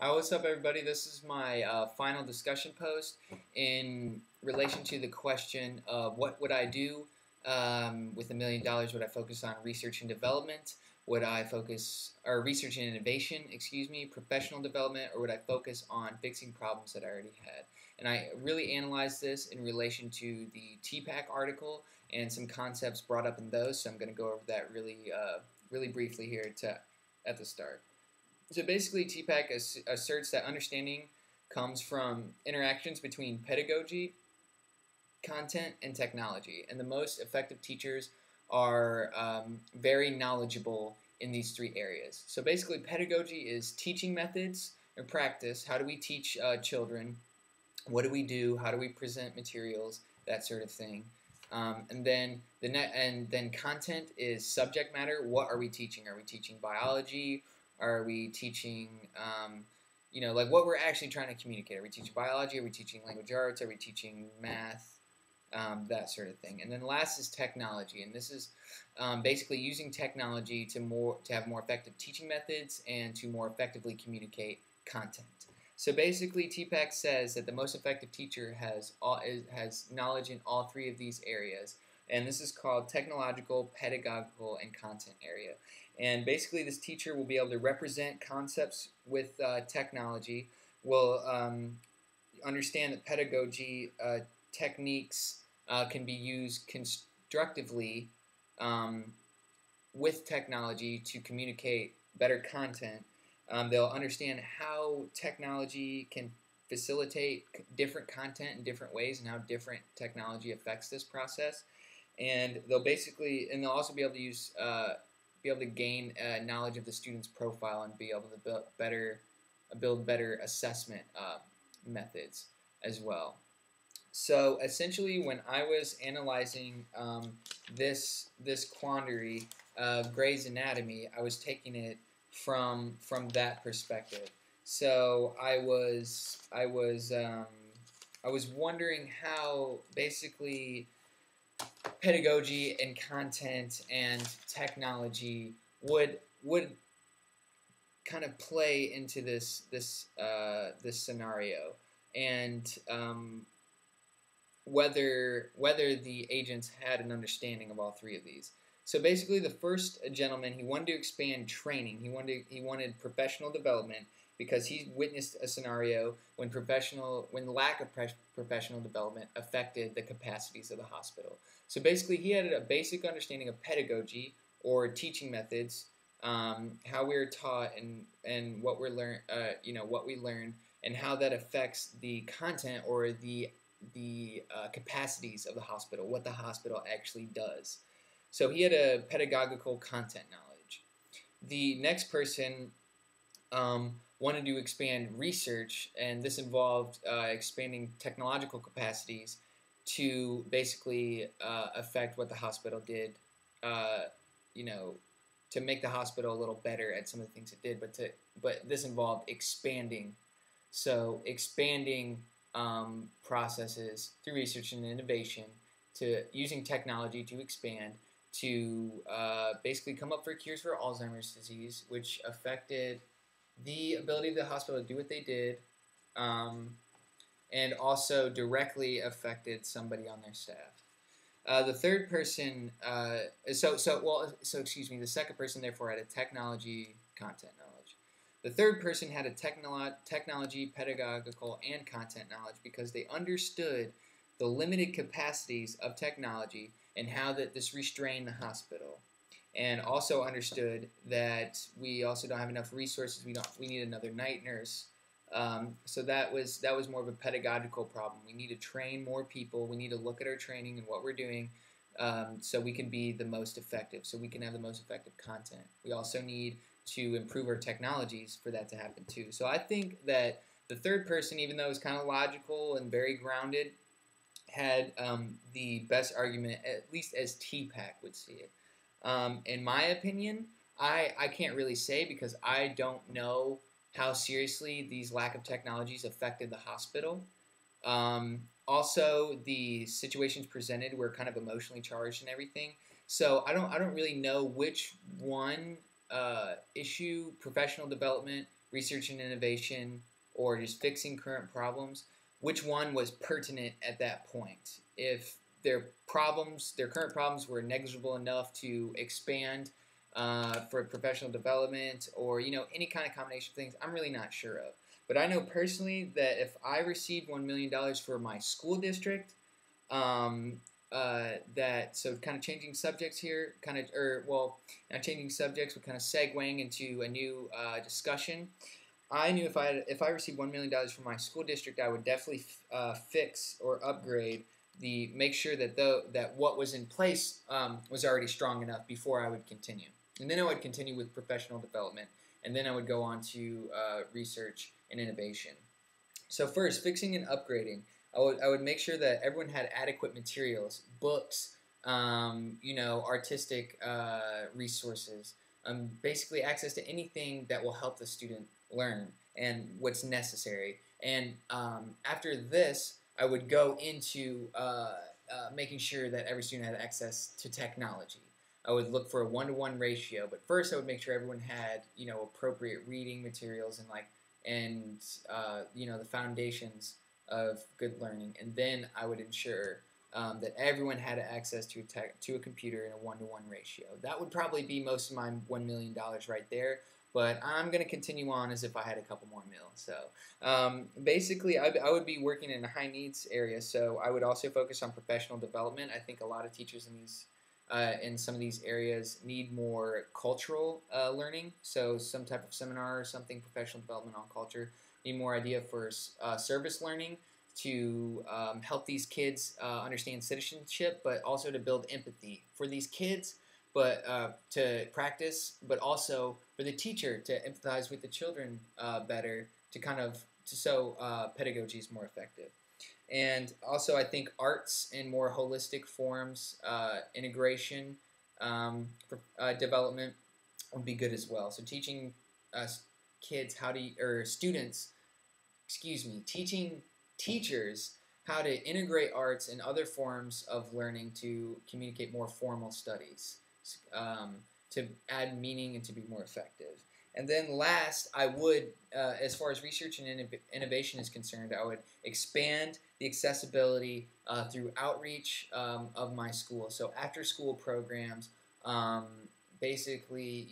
Hi, what's up, everybody? This is my final discussion post in relation to the question of what would I do with $1 million? Would I focus on research and development? Would I focus, or research and innovation, excuse me, professional development, or would I focus on fixing problems that I already had? And I really analyzed this in relation to the TPAC article and some concepts brought up in those. So I'm going to go over that really briefly here at the start. So basically, TPAC asserts that understanding comes from interactions between pedagogy, content, and technology. And the most effective teachers are very knowledgeable in these three areas. So basically, pedagogy is teaching methods and practice. How do we teach children? What do we do? How do we present materials? That sort of thing. And then content is subject matter. What are we teaching? Are we teaching biology? Are we teaching, like what we're actually trying to communicate? Are we teaching biology? Are we teaching language arts? Are we teaching math? That sort of thing. And then last is technology, and this is basically using technology to have more effective teaching methods and to more effectively communicate content. So basically, TPAC says that the most effective teacher has knowledge in all three of these areas, and this is called technological, pedagogical, and content area. And basically, this teacher will be able to represent concepts with technology, will understand that pedagogy techniques can be used constructively with technology to communicate better content. They'll understand how technology can facilitate different content in different ways and how different technology affects this process. And they'll also be able to be able to gain knowledge of the student's profile and be able to build better assessment methods as well. So essentially, when I was analyzing this quandary of Gray's Anatomy, I was taking it from that perspective. So I was wondering how basically pedagogy and content and technology would kind of play into this scenario, and whether the agents had an understanding of all three of these. So basically, the first gentleman, he wanted to expand training. He wanted professional development because he witnessed a scenario when the lack of professional development affected the capacities of the hospital. So basically, he had a basic understanding of pedagogy or teaching methods, how we were taught and what we learn, and how that affects the content or the capacities of the hospital, what the hospital actually does. So he had a pedagogical content knowledge. The next person wanted to expand research, and this involved expanding technological capacities to basically affect what the hospital did, to make the hospital a little better at some of the things it did. But this involved expanding. So expanding processes through research and innovation, to using technology to expand, to basically come up for cures for Alzheimer's disease, which affected the ability of the hospital to do what they did, and also directly affected somebody on their staff. The third person, the second person therefore had a technology content knowledge. The third person had a technology, pedagogical, and content knowledge because they understood the limited capacities of technology and how that this restrained the hospital, and also understood that we also don't have enough resources. We need another night nurse. So that was more of a pedagogical problem. We need to train more people. We need to look at our training and what we're doing, so we can be the most effective, so we can have the most effective content. We also need to improve our technologies for that to happen too. So I think that the third person, even though it was kind of logical and very grounded, had the best argument, at least as TPAC would see it. In my opinion, I can't really say because I don't know how seriously these lack of technologies affected the hospital. Also, the situations presented were kind of emotionally charged and everything. So I don't really know which one issue, professional development research and innovation, or just fixing current problems, which one was pertinent at that point. If their current problems were negligible enough to expand for professional development, or any kind of combination of things, I'm really not sure of. But I know personally that if I received $1 million for my school district, um, so kind of changing subjects here, not changing subjects, but kind of segueing into a new discussion. I knew if I received $1 million from my school district, I would definitely fix or upgrade make sure that what was in place was already strong enough before I would continue, and then I would continue with professional development, and then I would go on to research and innovation. So first, fixing and upgrading. I would make sure that everyone had adequate materials, books, artistic resources, basically access to anything that will help the student learn and what's necessary. And after this, I would go into making sure that every student had access to technology. I would look for a 1-to-1 ratio, but first I would make sure everyone had appropriate reading materials and the foundations of good learning, and then I would ensure that everyone had access to a computer in a 1-to-1 ratio. That would probably be most of my $1 million right there, but I'm going to continue on as if I had a couple more mil. So basically, I would be working in a high needs area, so I would also focus on professional development. I think a lot of teachers in some of these areas need more cultural learning, so some type of seminar or something, professional development on culture. Need more idea for service learning to help these kids understand citizenship, but also to build empathy for these kids, but to practice, but also for the teacher to empathize with the children better, so pedagogy is more effective. And also, I think arts in more holistic forms, integration, development would be good as well. So teaching teaching teachers how to integrate arts and other forms of learning to communicate more formal studies, to add meaning and to be more effective. And then last, I would, as far as research and innovation is concerned, I would expand the accessibility through outreach of my school. So after-school programs, basically,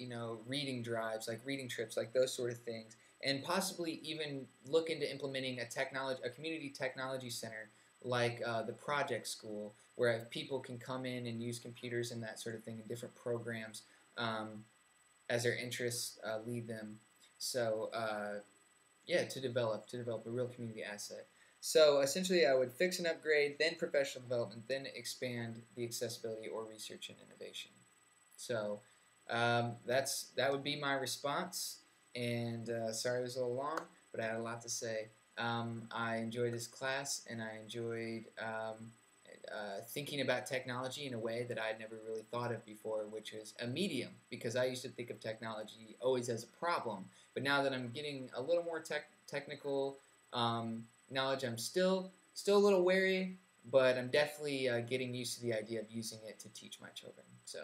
reading drives, like reading trips, like those sort of things, and possibly even look into implementing a community technology center like the Project School, where people can come in and use computers and that sort of thing in different programs as their interests lead them. So to develop a real community asset. So essentially, I would fix and upgrade, then professional development, then expand the accessibility or research and innovation. So that would be my response. And sorry it was a little long, but I had a lot to say. I enjoyed this class, and I enjoyed thinking about technology in a way that I'd never really thought of before, which was a medium, because I used to think of technology always as a problem. But now that I'm getting a little more technical knowledge, I'm still a little wary, but I'm definitely getting used to the idea of using it to teach my children. So.